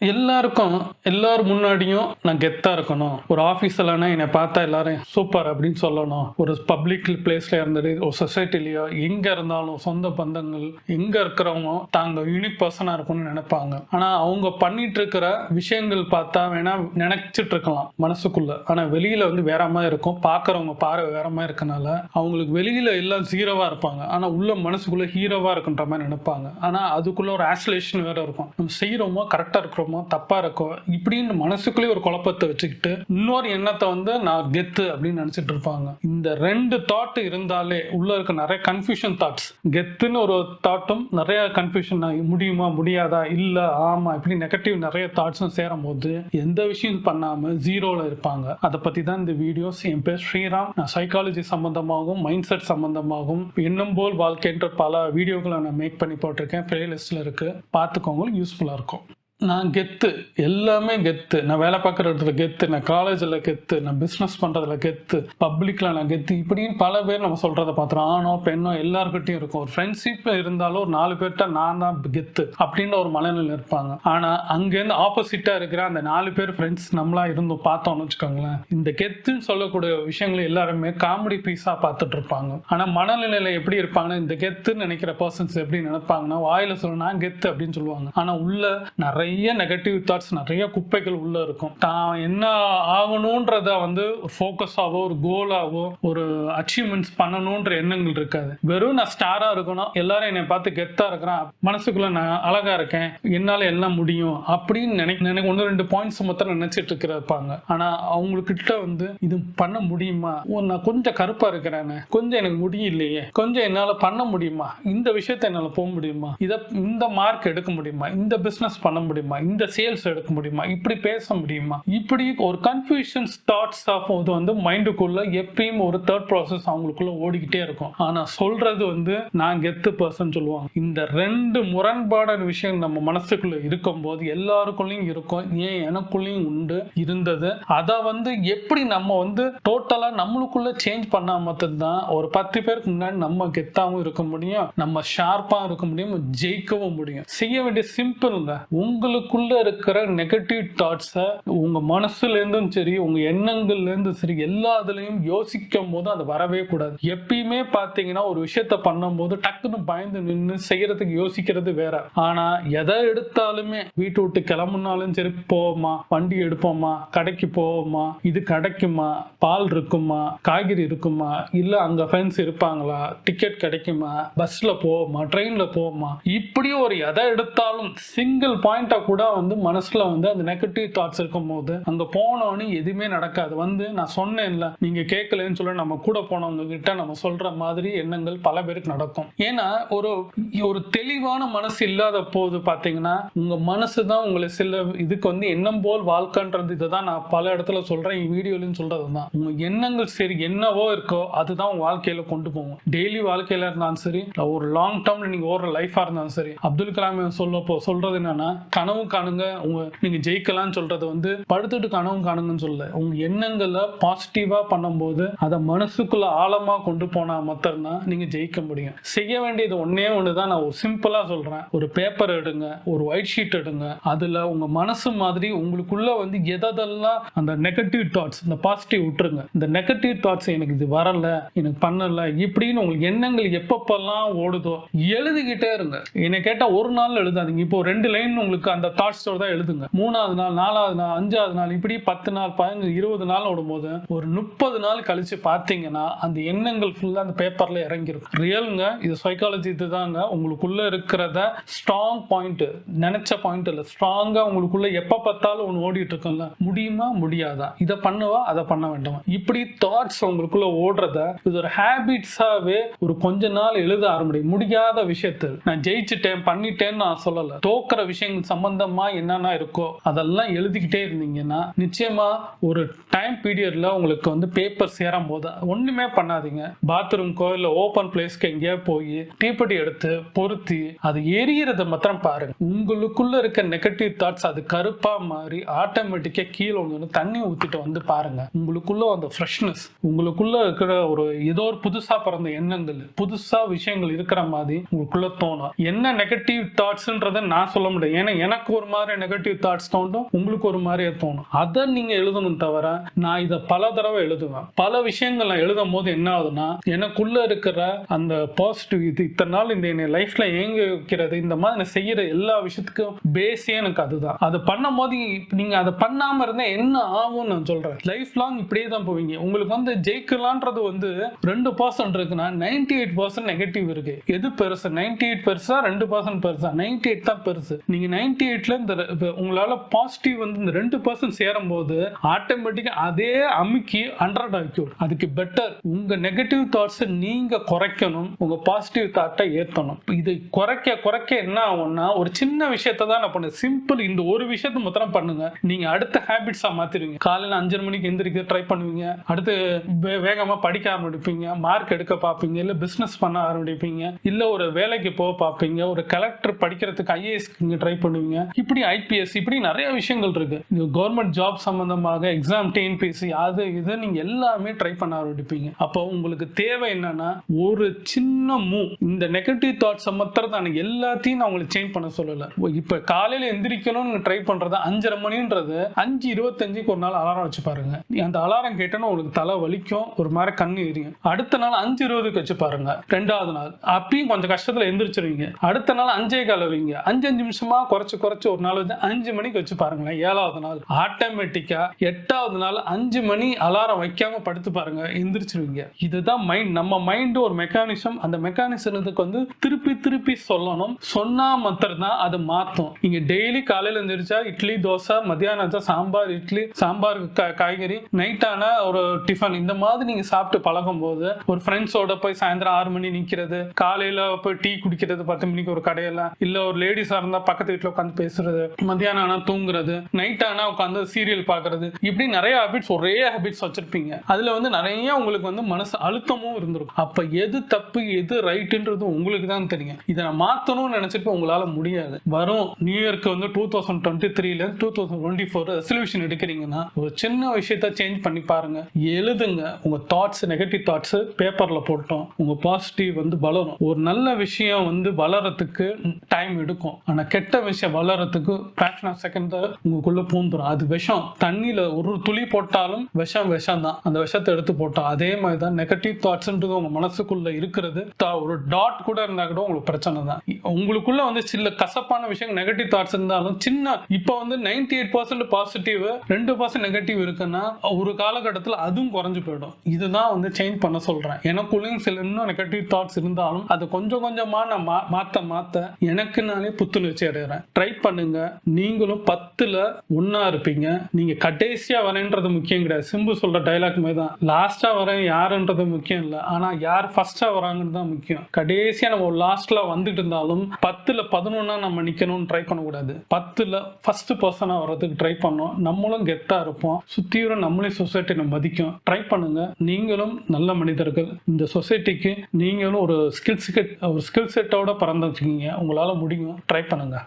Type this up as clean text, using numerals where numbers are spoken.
எல்லாருக்கும் எல்லாரும் முன்னாடியும் நான் கெத்தா இருக்கணும். ஒரு ஆஃபீஸ்லனா என்னை பார்த்தா எல்லாரும் சூப்பர் அப்படின்னு சொல்லணும். ஒரு பப்ளிக் பிளேஸ்ல இருந்துட்டு ஒரு சொசைட்டிலயோ எங்க இருந்தாலும் சொந்த பந்தங்கள் எங்க இருக்கிறவங்க தாங்க யூனிக் பர்சனா இருக்கணும்னு நினைப்பாங்க. ஆனா அவங்க பண்ணிட்டு இருக்கிற விஷயங்கள் பார்த்தா வேணா நினைச்சிட்டு இருக்கலாம் மனசுக்குள்ள. ஆனா வெளியில வந்து வேற மாதிரி இருக்கும். பார்க்கறவங்க பார்வை வேற மாதிரி இருக்கனால அவங்களுக்கு வெளியில எல்லாம் ஜீரோவா இருப்பாங்க. ஆனா உள்ள மனசுக்குள்ள ஹீரோவா இருக்குன்ற மாதிரி நினைப்பாங்க. ஆனா அதுக்குள்ள ஒரு ஆசோலேஷன் வேற இருக்கும். நம்ம செய்யறோமோ கரெக்டா இருக்கிறோமோ தப்பா இருக்கும் இப்படின்னு மனசுக்குள்ளே ஒரு குழப்பத்தை வச்சுக்கிட்டு இன்னொரு எண்ணத்தை வந்து நான் கெத்து அப்படின்னு நினைச்சிட்டு இருப்பாங்க. இந்த ரெண்டு தாட் இருந்தாலே உள்ள இருக்க நிறைய கன்ஃபியூஷன் தாட்ஸ், கெத்துன்னு ஒரு தாட்டும் நிறைய கன்ஃபியூஷன், முடியுமா முடியாதா இல்ல ஆமா இப்படி நெகட்டிவ் நிறைய தாட்ஸும் சேரும் போது எந்த விஷயம் பண்ணாம ஜீரோல இருப்பாங்க. அதை பத்தி தான் இந்த வீடியோஸ். என் பேர் ஸ்ரீராம். நான் சைக்காலஜி சம்பந்தமாகவும் மைண்ட் செட் சம்பந்தமாகவும் எண்ணம் போல் வாழ்க்கைன்ற பல வீடியோக்களை நான் மேக் பண்ணி போட்டிருக்கேன். பிளேலிஸ்ட்ல இருக்கு, பார்த்துக்கோங்க, யூஸ்ஃபுல்லா இருக்கும். நான் கெத்து, எல்லாமே கெத்து. நான் வேலை பார்க்குற இடத்துல கெத்து, நான் காலேஜில் கெத்து, நான் பிஸ்னஸ் பண்ணுறதுல கெத்து, பப்ளிக்கில் நான் கெத்து, இப்படின்னு பல பேர் நம்ம சொல்கிறத பார்த்துறோம். ஆணோ பெண்ணோ எல்லாருக்கிட்டையும் இருக்கும். ஒரு ஃப்ரெண்ட்ஷிப் இருந்தாலும் ஒரு 4 பேர்கிட்ட நான் தான் கெத்து அப்படின்ற ஒரு மனநிலை இருப்பாங்க. ஆனால் அங்கேருந்து ஆப்போசிட்டாக இருக்கிற அந்த 4 பேர் ஃப்ரெண்ட்ஸ் நம்மளா இருந்தும் பார்த்தோம்னு வச்சுக்கோங்களேன், இந்த கெத்துன்னு சொல்லக்கூடிய விஷயங்களை எல்லாருமே காமெடி பீஸாக பார்த்துட்டு இருப்பாங்க. ஆனால் மனநிலையில் எப்படி இருப்பாங்கன்னா, இந்த கெத்துன்னு நினைக்கிற பர்சன்ஸ் எப்படி நினைப்பாங்கன்னா, வாயில சொல்ல நான் கெத்து அப்படின்னு சொல்லுவாங்க. ஆனால் உள்ள நிறைய நெகட்டிவ் தாட்ஸ், நிறைய குப்பைகள் உள்ள இருக்கும். தான் என்ன ஆகணும்ன்றத வந்து ஃபோக்கஸாவோ ஒரு கோலாவோ ஒரு அச்சீவ்மெண்ட்ஸ் பண்ணணும்ன்ற எண்ணங்கள் இருக்காது. வெறும் நான் ஸ்டாரா இருக்கணும், எல்லாரும் என்னை பார்த்து கெத்தா இருக்கிறேன், மனசுக்குள்ள நான் அழகா இருக்கேன், என்னால எல்லாம் முடியும் அப்படின்னு நினைக்க 1-2 பாயிண்ட்ஸ் மொத்தம் நினைச்சிட்டு இருப்பாங்க. ஆனா அவங்கக்கிட்ட வந்து இது பண்ண முடியுமா, நான் கொஞ்சம் கருப்பா இருக்கிறேன், கொஞ்சம் எனக்கு முடியலையே, கொஞ்சம் என்னால பண்ண முடியுமா, இந்த விஷயத்த என்னால போக முடியுமா, இந்த மார்க் எடுக்க முடியுமா, இந்த பிசினஸ் பண்ண முடியுமா, இந்த சேல்ஸ் எடுக்க முடியுமா, இப்படி பேச முடியுமா, இப்படி ஒரு கன்ஃபியூஷன்ஸ் தாட்ஸ் போது வந்து மைண்டுக்குள்ள எப்பயும் ஒரு தேர்ட் ப்ராசஸ் அவங்களுக்குள்ள ஓடிக்கிட்டே இருக்கும். ஆனா சொல்றது வந்து நான் கெத்து பர்சன் சொல்லுவாங்க. இந்த 2 முரண்பாடான விஷயம் நம்ம மனசுக்குள்ள இருக்கும் போது எல்லாருக்குள்ளயும் இருக்கும், ஏன் எனக்குள்ளயும் உண்டு இருந்தது. அதை வந்து எப்படி நம்ம வந்து டோட்டலா நம்மளுக்குள்ள சேஞ்ச் பண்ணா மட்டும்தான் ஒரு 10 பேருக்கு முன்னாடி நம்ம கெத்தாவும் இருக்க முடியும், நம்ம ஷார்ப்பா இருக்க முடியும், ஜெயிக்கவும் முடியும். செய்ய வேண்டிய சிம்பிள்ங்க. உங்களுக்குள்ள இருக்கிற நெகட்டிவ் தாட்ஸை உங்க மனசுல இருந்தும் சரி உங்க எண்ணங்கள்ல இருந்து சரி எல்லாத்துலயும் யோசிக்கும் போது அது வரவே கூடாது. எப்பயுமே பாத்தீங்கன்னா ஒரு விஷயத்த பண்ணும் போது டக்குன்னு பயந்து நின்று செய்யறதுக்கு யோசிக்கிறது வேற. ஆனா எதை எடுத்தாலுமே வீட்டு விட்டு கிளம்புனாலும் சரி, போவோமா, வண்டி எடுப்போமா, கடைக்கு போவோமா, இது கிடைக்குமா, பால் இருக்குமா, காய்கறி இருக்குமா, இல்ல அங்க ஃப்ரெண்ட்ஸ் இருப்பாங்களா, டிக்கெட் கிடைக்குமா, பஸ்ல போவோமா, ட்ரெயின்ல போவோமா, இப்படி ஒரு எதை எடுத்தாலும் சிங்கிள் பாயிண்டா கூட வந்து மனசுல வந்து அந்த நெகட்டிவ் தாட்ஸ் இருக்கும் போது அங்க போனோன்னு எதுவுமே நடக்காது. வந்து நான் சொன்னேன்ல, நீங்க கேட்கலன்னு சொல்ல நம்ம கூட போனவங்க கிட்ட நம்ம சொல்ற மாதிரி எண்ணங்கள் பல பேருக்கு நடக்கும். ஏன்னா ஒரு தெளிவான மனசு இல்லாத போது பாத்தீங்கன்னா உங்க மனசு தான் உங்களை சில இதுக்கு வந்து எண்ணம் போல் வாழ்க்கைன்றது. இதுதான் நான் பல இடத்துல சொல்றேன், வீடியோலன்னு சொல்றதுதான். உங்க எண்ணங்கள் சரி என்னவோ இருக்கோ அதுதான் உங்க வாழ்க்கையில கொண்டு போகும். டெய்லி வாழ்க்கையில இருந்தாலும் சரி, ஒரு லாங் டேர்ம்ல நீங்க ஓடுற லைஃபா இருந்தாலும் சரி. அப்துல் கலாம் சொல்றது என்னன்னா, கனவு காணுங்க, நீங்க ஜெயிக்கலாம்னு சொல்றது வந்து படுத்துட்டு கனவு காணுங்கன்னு சொல்ல, உங்க எண்ணங்களை பாசிட்டிவா பண்ணும்போது அதை மனசுக்குள்ள ஆழமா கொண்டு போனா மட்டும்தான் நீங்க ஜெயிக்க முடியும். செய்ய வேண்டியது ஒன்னே ஒண்ணுதான். நான் சிம்பிளா சொல்றேன், ஒரு பேப்பர் எடுங்க, ஒரு ஒயிட் ஷீட் எடுங்க, அதுல உங்க மனசு மாதிரி உங்களுக்குள்ள வந்து எதெல்லாம் அந்த நெகட்டிவ் தாட்ஸ், இந்த பாசிட்டிவ் விட்டுருங்க. இந்த நெகட்டிவ் தாட்ஸ் எனக்கு இது வரல, எனக்கு பண்ணல, இப்படின்னு உங்களுக்கு எண்ணங்கள் எப்பப்பெல்லாம் ஓடுதோ எழுதிக்கிட்டே இருங்க. என்னை கேட்டா ஒரு நாள் எழுதாதீங்க. இப்போ 2 லைன் உங்களுக்கு அந்த தாட்ஸோட தான் எழுதுங்க. 3வது நாள், 4வது நாள், 5வது நாள், இப்படி 10 நாள், 15, 20 நாள் ஓடும்போது ஒரு 30 நாள் கழிச்சு பார்த்தீங்கன்னா அந்த எண்ணங்கள் ஃபுல்லா அந்த பேப்பர்ல இறங்கிருக்கும். ரியலுங்க, இது சைக்காலஜி. இதுதாங்க உங்களுக்குள்ள இருக்கிறத ஸ்ட்ராங் பாயிண்ட், நினைச்ச பாயிண்ட் இல்ல, ஸ்ட்ராங்கா உங்களுக்குள்ள எப்ப பார்த்தாலும் ஒன்று ஓடிட்டு இருக்கும்ல, முடியுமா முடியாதா, இதை பண்ணவா அதை பண்ண வேண்டாமா, இப்படி தாட்ஸ் உங்களுக்குள்ள ஓடுறத இது ஒரு ஹேபிட்ஸாவே ஒரு கொஞ்ச நாள் எழுத ஆரம்பிக்கும். முடியாத விஷயத்தை நான் ஜெயிச்சுட்டேன் பண்ணிட்டேன்னு நான் சொல்லல, தோக்கிற விஷயங்கள் சம்பந்தமா என்னன்னா இருக்கோ அதெல்லாம் எழுதிக்கிட்டே இருந்தீங்கன்னா நிச்சயமா ஒரு டைம் பீரியட்ல உங்களுக்கு வந்து பேப்பர் சேரும் போது ஒண்ணுமே பண்ணாதீங்க. பாத்ரூம்க்கோ இல்ல ஓபன் பிளேஸ்க்கு எங்கேயோ போய் தீப்பெட்டி எடுத்து பொருத்தி அது எரியறத மாத்திரம் பாருங்க. உங்களுக்குள்ள இருக்க நெகட்டிவ் தாட்ஸ் அது கருப்பா மாறி ஆட்டோமேட்டிக்கா கீழே வந்து தண்ணி ஊத்திட்டு வந்து பாருங்க. உங்களுக்குள்ள அந்த ஃப்ரெஷ்னஸ், உங்களுக்குள்ள இருக்கிற ஒரு ஏதோ ஒரு புதுசா பிறந்த எண்ணங்கள், புதுசா விஷயங்கள் இருக்கிற மாதிரி உங்களுக்குள்ள தோணும். என்ன நெகட்டிவ் தாட்ஸ்ன்றத நான் சொல்ல முடியும், ஏன்னா எனக்கு ஒரு மாதிரி நெகட்டிவ் தாட்ஸ் தோணும், உங்களுக்கு ஒரு மாதிரியே தோணும். அதை நீங்க எழுதணும் தவிர நான் இதை பல தடவை எழுதுவேன். பல விஷயங்கள் நான் எழுதும் போது என்ன ஆகுதுன்னா எனக்குள்ள இருக்கிற அந்த பாசிட்டிவ் இது இத்தனை நாள் இந்த என் லைஃப்ல ஏங்க வைக்கிறது, இந்த மாதிரி நான் செய்யற எல்லா விஷயத்துக்கும் பேஸே எனக்கு அதுதான். அது பண்ணும் போது நீங்க அதை பண்ணாம இருந்தா என்ன ஆகும் நான் சொல்றேன். லைஃப் லாங் இப்படியே தான் போவீங்க. உங்களுக்கு வந்து ஜெயிக்கலான்றது வந்து 2% இருக்குன்னா 98% நெகட்டிவ் இருக்கு. எது பெருசு? 98 பெருசா 2% பெருசா? 98 தான் பெருசு. நீங்க 98ல இந்த உங்களால பாசிட்டிவ் வந்து இந்த 2% சேரும் போது ஆட்டோமேட்டிக்கா அதே அமுக்கி 100 ஆக்கிடும். அதுக்கு பெட்டர் உங்க நெகட்டிவ் தாட்ஸ் நீங்க குறைக்கணும், உங்க பாசிட்டிவ் தாட்டை ஏத்தணும். இது குறைக்க குறைக்க என்ன ஆகும்னா ஒரு சின்ன விஷயத்தை தான் நான் பண்ணேன். சிம்பிள், இந்த ஒரு விஷயத்தை மாத்திரம் பண்ணுங்க, நீங்க அடுத்த ஹேபிட்ஸா மாத்திருவீங்க. காலையில 5 மணிக்கு எந்திரிக்க ட்ரை பண்ணுவீங்க, அடுத்து வேகமா படிக்க ஆரம்பிப்பீங்க, மார்க் எடுக்க பார்ப்பீங்க, இல்ல பிசினஸ் பண்ண ஆரம்பிப்பீங்க, இல்ல ஒரு வேலைக்கு போக பார்ப்பீங்க, ஒரு கலெக்டர் படிக்கிறதுக்கு ஐஏஎஸ் ட்ரை பண்ணுவீங்க, இப்படி ஐபிஎஸ், இப்படி நிறைய விஷயங்கள் இருக்கு. கவர்மெண்ட் ஜாப் சம்பந்தமாக எக்ஸாம் டிஎன்பிஎஸ்சி அது இது நீங்க எல்லாமே ட்ரை பண்ண ஆரம்பிப்பீங்க. அப்போ உங்களுக்கு தேவை என்னன்னா ஒரு சின்ன மூவ். இந்த நெகட்டிவ் தாட்ஸ் மாத்திரம் தான் எல்லாத்தையும் நான் உங்களுக்கு சேஞ்ச் பண்ண சொல்லல. இப்ப காலையில எந்திரிக்கணும்னு ட்ரை பண்றது 5:30 மணின்றது 5:25க்கு ஒரு நாள் அலாரம் வச்சு பாருங்க. அந்த அலாரம் கேட்டோன்னா உங்களுக்கு தலை வலிக்கும், ஒரு மாதிரி கண்ணு எரியும். அடுத்த நாள் 5:20க்கு வச்சு பாருங்க. ரெண்டாவது நாள் அப்பயும் கொஞ்சம் கஷ்டத்துல எந்திரிச்சிருவீங்க. அடுத்த நாள் 5:15 வைங்க. 5 நிமிஷமா குறைச்சு ஒரு நாள் வந்து 5 மணிக்கு வச்சு பாருங்களேன். 7வது நாள் ஆட்டோமேட்டிக்கா 8வது நாள் 5 மணி அலாரம் வைக்காம படுத்து பாருங்க, எந்திரிச்சிருவீங்க. இதுதான் மைண்ட். நம்ம மைண்ட் ஒரு மெக்கானிசம். அந்த மெக்கானிசத்துக்கு வந்து திருப்பி சொல்லணும். சொன்னா மாத்திரம் தான் அது மாத்தும். நீங்க டெய்லி காலையில எந்திரிச்சா இட்லி தோசை, மத்தியானம் சாம்பார் இட்லி, சாம்பார் காய்கறி, நைட் ஆனா ஒரு டிஃபன், இந்த மாதிரி நீங்க சாப்பிட்டு பழகும் போது ஒரு ஃப்ரெண்ட்ஸோட போய் சாயந்தரம் 6 மணி நிக்கிறது, காலையில போய் டீ குடிக்கிறது 10 மணிக்கு ஒரு கடையில, இல்ல ஒரு லேடிஸா இருந்தா பக்கத்து வீட்டுல உட்காந்து பேசுறது, மத்தியானம் ஆனா தூங்குறது, நைட் ஆனா உட்காந்து சீரியல் பாக்குறது, இப்படி நிறைய ஹேபிட்ஸ், ஒரே ஹேபிட்ஸ் வச்சிருப்பீங்க. அதுல வந்து நிறைய உங்களுக்கு வந்து மனசு அழுத்தமும் இருந்திருக்கும். அப்ப எது தப்பு எது ரைட்ன்றது உங்களுக்கு தான் தெரியும். இதை நான் மாத்தணும்னு நினைச்சிட்டு உங்களால முடியாது. வரும் நியூ இயர்க்கு வந்து 2023ல 2024 ரெசல்யூஷன் எடுக்கிறீங்கன்னா ஒரு சின்ன விஷயத்த சேஞ்ச் பண்ணி பாருங்க. எழுதுங்க. உங்க தாட்ஸ், நெகட்டிவ் தாட்ஸ் பேப்பர்ல போட்டோம், உங்க பாசிட்டிவ் வந்து வளரும். ஒரு நல்ல விஷயம் வந்து வளரத்துக்கு டைம் எடுக்கும். ஆனா கெட்ட விஷயம் வளரத்துக்கு fraction of second உங்களுக்குள்ள பூந்துரும். அது விஷம். தண்ணியில ஒரு துளி போட்டாலும் விஷம் தான். அந்த விஷத்தை எடுத்து போட்டோம். அதே மாதிரி தான் நெகட்டிவ் தாட்ஸ்ன்றது உங்க மனசுக்குள்ள இருக்கிறது. ஒரு டாட் கூட இருந்தா கூட உங்களுக்கு பிரச்சனை தான். உங்களுக்குள்ள வந்து சில கசப்பான விஷயம் நெகட்டிவ் தாட்ஸ் இருந்தாலும் சின்ன, இப்ப வந்து 98% பாசிட்டிவ் 2% நெகட்டிவ் இருக்குன்னா ஒரு காலகட்டத்தில் அதுவும் குறைஞ்சு போயிடும். இதுதான் வந்து சேஞ்ச் பண்ண சொல்றேன். எனக்குள்ளேயும் சில இன்னும் நெகட்டிவ் தாட்ஸ் இருந்தாலும் அது கொஞ்சம் கொஞ்சமா நான் மாத்த எனக்கு நானே புத்துணர்ச்சி அடைகிறேன். ட்ரை பண்ணுங்க. நீங்களும் 10ல 1 இருப்பீங்க. நீங்க கடைசியா வரேன்றது முக்கியம் கிடையாது. சிம்பு சொல்ற டைலாக் மாதிரி தான், லாஸ்டா வரேன் யாருன்றது முக்கியம் இல்லை, ஆனா யார் ஃபர்ஸ்டா வராங்கன்னு தான் முக்கியம். கடைசியா நம்ம லாஸ்ட்ல வந்துட்டு இருந்தாலும் 10ல 11 நம்ம நிக்கணும்னு ட்ரை பண்ணக்கூடாது. 10ல ஃபர்ஸ்ட் பர்சனா வர்றதுக்கு ட்ரை பண்ணோம். நம்மளும் கெத்தா இருப்போம். சுத்தியும் நம்மளே சொசைட்டி நம்ம மதிக்கும். ட்ரை பண்ணுங்க. நீங்களும் நல்ல மனிதர்கள். இந்த சொசைட்டிக்கு நீங்களும் ஒரு ஸ்கில் செட்டோட பிறந்துருக்கீங்க. உங்களால முடியும். ட்ரை பண்ணுங்க.